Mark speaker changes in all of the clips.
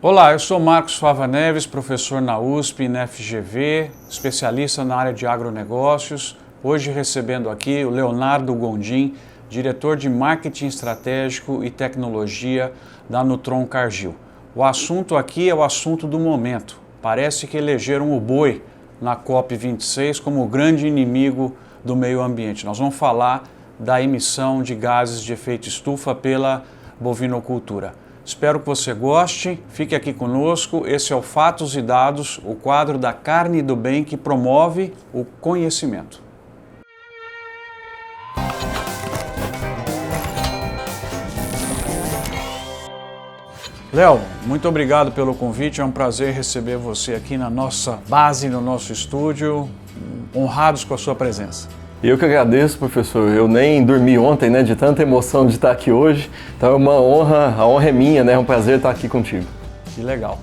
Speaker 1: Olá, eu sou Marcos Fava Neves, professor na USP e na FGV, especialista na área de agronegócios. Hoje recebendo aqui o Leonardo Gondim, diretor de Marketing Estratégico e Tecnologia da Nutron Cargill. O assunto aqui é o assunto do momento. Parece que elegeram o boi na COP26 como o grande inimigo do meio ambiente. Nós vamos falar da emissão de gases de efeito estufa pela bovinocultura. Espero que você goste, fique aqui conosco. Esse é o Fatos e Dados, o quadro da carne do bem que promove o conhecimento. Léo, muito obrigado pelo convite, é um prazer receber você aqui na nossa base, no nosso estúdio, honrados com a sua presença.
Speaker 2: Eu que agradeço, professor. Eu nem dormi ontem, de tanta emoção de estar aqui hoje. Então é uma honra, a honra é minha, é um prazer estar aqui contigo.
Speaker 1: Que legal.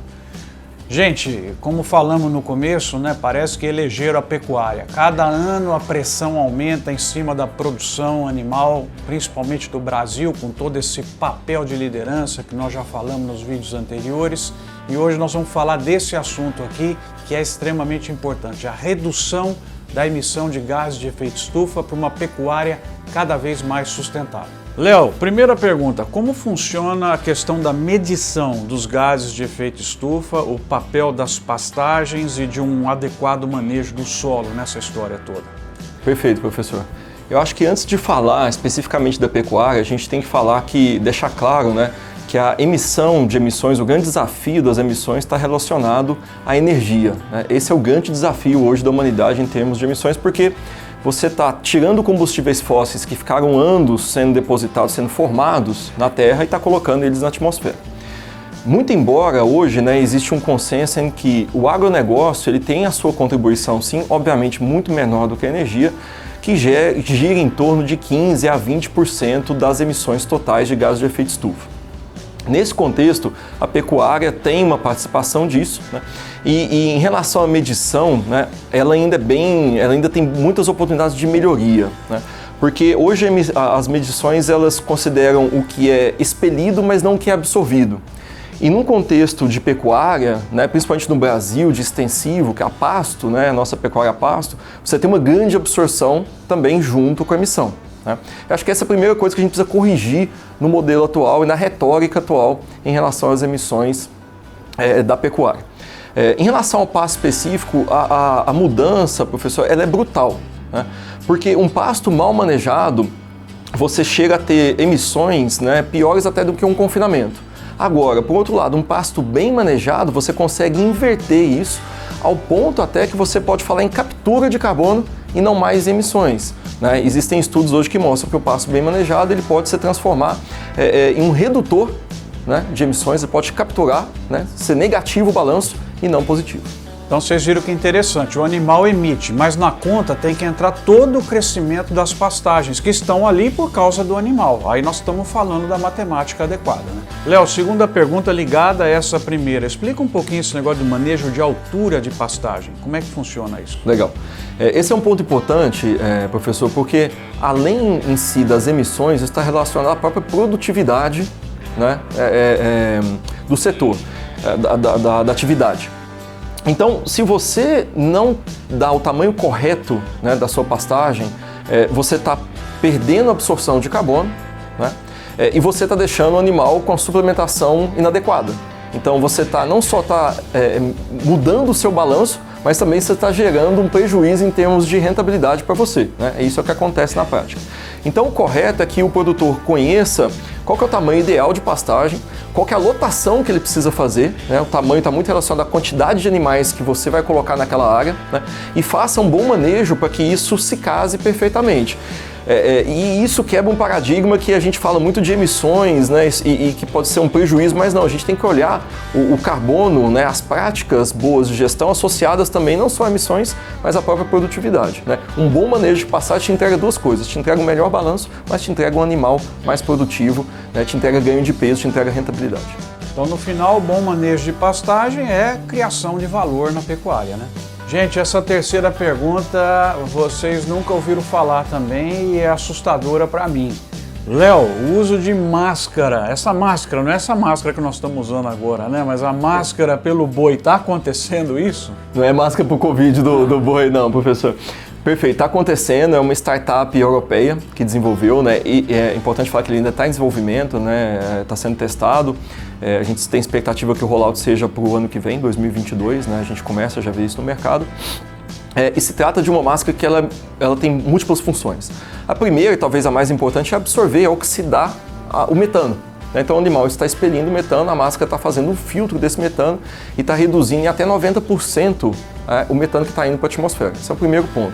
Speaker 1: Gente, como falamos no começo, parece que elegeram a pecuária. Cada ano a pressão aumenta em cima da produção animal, principalmente do Brasil, com todo esse papel de liderança que nós já falamos nos vídeos anteriores. E hoje nós vamos falar desse assunto aqui, que é extremamente importante, a redução da emissão de gases de efeito estufa para uma pecuária cada vez mais sustentável. Léo, primeira pergunta, como funciona a questão da medição dos gases de efeito estufa, o papel das pastagens e de um adequado manejo do solo nessa história toda?
Speaker 2: Perfeito, professor. Eu acho que antes de falar especificamente da pecuária, a gente tem que deixar claro, que a emissão de emissões, o grande desafio das emissões está relacionado à energia. Esse é o grande desafio hoje da humanidade em termos de emissões, porque você está tirando combustíveis fósseis que ficaram anos sendo depositados, sendo formados na Terra e está colocando eles na atmosfera. Muito embora hoje existe um consenso em que o agronegócio ele tem a sua contribuição, sim, obviamente muito menor do que a energia, que gira em torno de 15% a 20% das emissões totais de gases de efeito estufa. Nesse contexto, a pecuária tem uma participação disso, e em relação à medição, ela ainda tem muitas oportunidades de melhoria, porque hoje as medições elas consideram o que é expelido, mas não o que é absorvido. E num contexto de pecuária, principalmente no Brasil, de extensivo, que é a pasto, a nossa pecuária a pasto, você tem uma grande absorção também junto com a emissão. Eu acho que essa é a primeira coisa que a gente precisa corrigir no modelo atual e na retórica atual em relação às emissões da pecuária. Em relação ao pasto específico, a mudança, professor, ela é brutal, porque um pasto mal manejado, você chega a ter emissões piores até do que um confinamento. Agora, por outro lado, um pasto bem manejado, você consegue inverter isso ao ponto até que você pode falar em captura de carbono e não mais emissões. Existem estudos hoje que mostram que o pasto bem manejado ele pode se transformar em um redutor de emissões, ele pode capturar, ser negativo o balanço e não positivo.
Speaker 1: Então vocês viram que interessante, o animal emite, mas na conta tem que entrar todo o crescimento das pastagens que estão ali por causa do animal. Aí nós estamos falando da matemática adequada. Léo, segunda pergunta ligada a essa primeira. Explica um pouquinho esse negócio de manejo de altura de pastagem. Como é que funciona isso?
Speaker 2: Legal. Esse é um ponto importante, professor, porque além em si das emissões, está relacionado à própria produtividade do setor, da atividade. Então, se você não dá o tamanho correto da sua pastagem, você está perdendo a absorção de carbono, e você está deixando o animal com a suplementação inadequada. Então, você não só está mudando o seu balanço, mas também você está gerando um prejuízo em termos de rentabilidade para você. Isso é o que acontece na prática. Então, o correto é que o produtor conheça qual que é o tamanho ideal de pastagem, qual que é a lotação que ele precisa fazer, o tamanho está muito relacionado à quantidade de animais que você vai colocar naquela área, e faça um bom manejo para que isso se case perfeitamente. E isso quebra um paradigma que a gente fala muito de emissões, e que pode ser um prejuízo, mas não, a gente tem que olhar o carbono, as práticas boas de gestão associadas também não só a emissões, mas à própria produtividade. Um bom manejo de pastagem te entrega duas coisas, te entrega um melhor balanço, mas te entrega um animal mais produtivo, te entrega ganho de peso, te entrega rentabilidade.
Speaker 1: Então, no final, o bom manejo de pastagem é criação de valor na pecuária, Gente, essa terceira pergunta vocês nunca ouviram falar também e é assustadora para mim. Léo, o uso de máscara, essa máscara, não é essa máscara que nós estamos usando agora, né? Mas a máscara pelo boi, tá acontecendo isso?
Speaker 2: Não é máscara pro Covid do boi não, professor. Perfeito, está acontecendo, é uma startup europeia que desenvolveu, né? E é importante falar que ele ainda está em desenvolvimento, né? Está sendo testado. A gente tem expectativa que o rollout seja para o ano que vem, 2022, né? A gente começa a já ver isso no mercado. E se trata de uma máscara que ela tem múltiplas funções. A primeira, e talvez a mais importante, é absorver e oxidar o metano. Então o animal está expelindo metano, a máscara está fazendo um filtro desse metano e está reduzindo em até 90% o metano que está indo para a atmosfera. Esse é o primeiro ponto.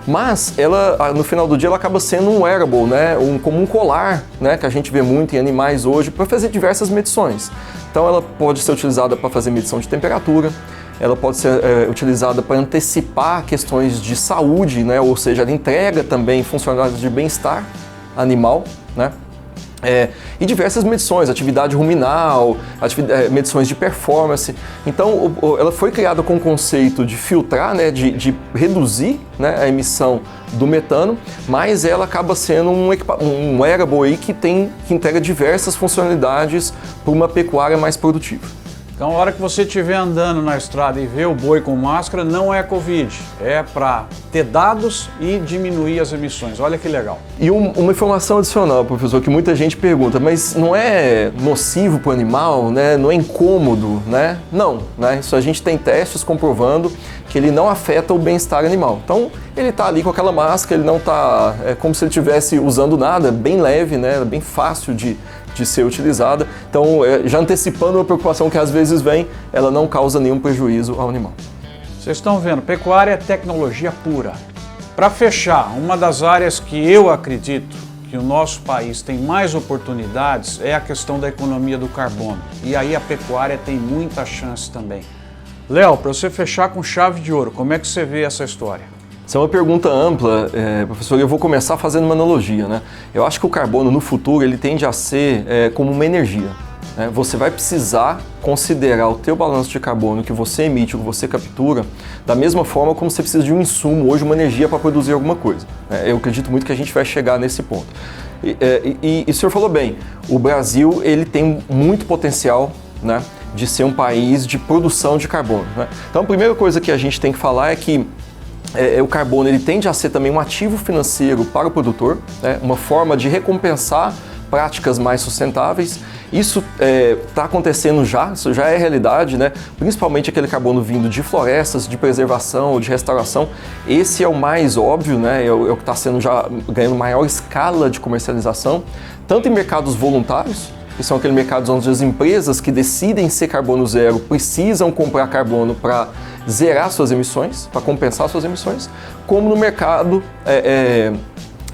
Speaker 2: Mas ela, no final do dia, ela acaba sendo um wearable, né? Como um colar, né? Que a gente vê muito em animais hoje para fazer diversas medições. Então ela pode ser utilizada para fazer medição de temperatura, ela pode ser utilizada para antecipar questões de saúde, né? Ou seja, ela entrega também funcionalidades de bem-estar animal, né? E diversas medições, atividade ruminal, medições de performance. Então, ela foi criada com o conceito de filtrar, né, de reduzir, né, a emissão do metano, mas ela acaba sendo um wearable aí que entrega diversas funcionalidades para uma pecuária mais produtiva.
Speaker 1: Então, a hora que você estiver andando na estrada e ver o boi com máscara, não é Covid, é para ter dados e diminuir as emissões. Olha que legal.
Speaker 2: E uma informação adicional, professor, que muita gente pergunta, mas não é nocivo para o animal, né? Não é incômodo, né? Não, né? Isso a gente tem testes comprovando que ele não afeta o bem-estar animal. Então, ele está ali com aquela máscara, ele não está, como se ele estivesse usando nada, bem leve, né? Bem fácil de ser utilizada. Então, já antecipando uma preocupação que às vezes vem, ela não causa nenhum prejuízo ao animal.
Speaker 1: Vocês estão vendo, pecuária é tecnologia pura. Para fechar, uma das áreas que eu acredito que o nosso país tem mais oportunidades é a questão da economia do carbono. E aí a pecuária tem muita chance também. Léo, para você fechar com chave de ouro, como é que você vê essa história?
Speaker 2: Essa é uma pergunta ampla, professor, e eu vou começar fazendo uma analogia, né? Eu acho que o carbono no futuro ele tende a ser como uma energia. Né? Você vai precisar considerar o teu balanço de carbono que você emite, o que você captura, da mesma forma como você precisa de um insumo, hoje uma energia para produzir alguma coisa. Eu acredito muito que a gente vai chegar nesse ponto. E o senhor falou bem, o Brasil ele tem muito potencial, né, de ser um país de produção de carbono. Né? Então a primeira coisa que a gente tem que falar é que o carbono ele tende a ser também um ativo financeiro para o produtor, né? Uma forma de recompensar práticas mais sustentáveis. Isso está acontecendo já, isso já é realidade, né? Principalmente aquele carbono vindo de florestas, de preservação, de restauração. Esse é o mais óbvio, né? É o que está sendo já ganhando maior escala de comercialização, tanto em mercados voluntários, que são aqueles mercados onde as empresas que decidem ser carbono zero precisam comprar carbono para zerar suas emissões, para compensar suas emissões, como no mercado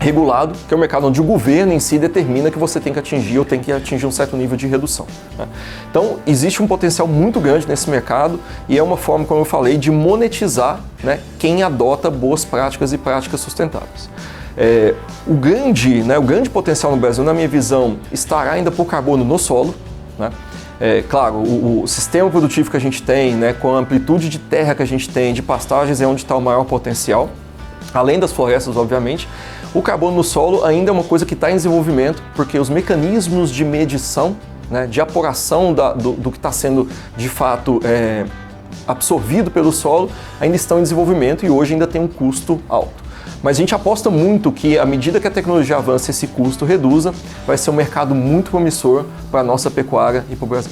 Speaker 2: regulado, que é o mercado onde o governo em si determina que você tem que atingir ou tem que atingir um certo nível de redução. Né? Então, existe um potencial muito grande nesse mercado e é uma forma, como eu falei, de monetizar, né, quem adota boas práticas e práticas sustentáveis. O grande potencial no Brasil, na minha visão, estará ainda por carbono no solo, né? Claro, o sistema produtivo que a gente tem, né, com a amplitude de terra que a gente tem, de pastagens, é onde está o maior potencial, além das florestas, obviamente. O carbono no solo ainda é uma coisa que está em desenvolvimento, porque os mecanismos de medição, né, de apuração do que está sendo, de fato, absorvido pelo solo, ainda estão em desenvolvimento e hoje ainda tem um custo alto. Mas a gente aposta muito que, à medida que a tecnologia avança e esse custo reduza, vai ser um mercado muito promissor para a nossa pecuária e para o Brasil.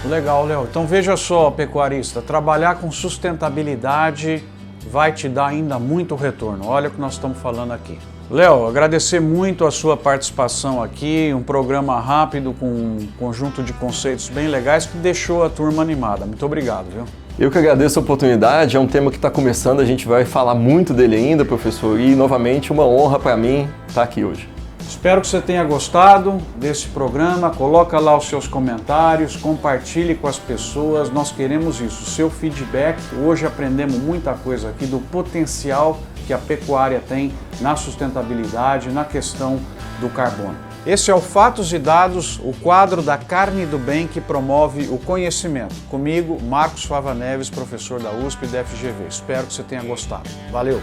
Speaker 1: Legal, Léo. Então veja só, pecuarista, trabalhar com sustentabilidade vai te dar ainda muito retorno. Olha o que nós estamos falando aqui. Léo, agradecer muito a sua participação aqui, um programa rápido com um conjunto de conceitos bem legais que deixou a turma animada. Muito obrigado, viu?
Speaker 2: Eu que agradeço a oportunidade, é um tema que está começando, a gente vai falar muito dele ainda, professor, e novamente uma honra para mim estar aqui hoje.
Speaker 1: Espero que você tenha gostado desse programa, coloca lá os seus comentários, compartilhe com as pessoas, nós queremos isso, o seu feedback. Hoje aprendemos muita coisa aqui do potencial que a pecuária tem na sustentabilidade, na questão do carbono. Esse é o Fatos e Dados, o quadro da Carne do Bem que promove o conhecimento. Comigo, Marcos Fava Neves, professor da USP e da FGV. Espero que você tenha gostado. Valeu!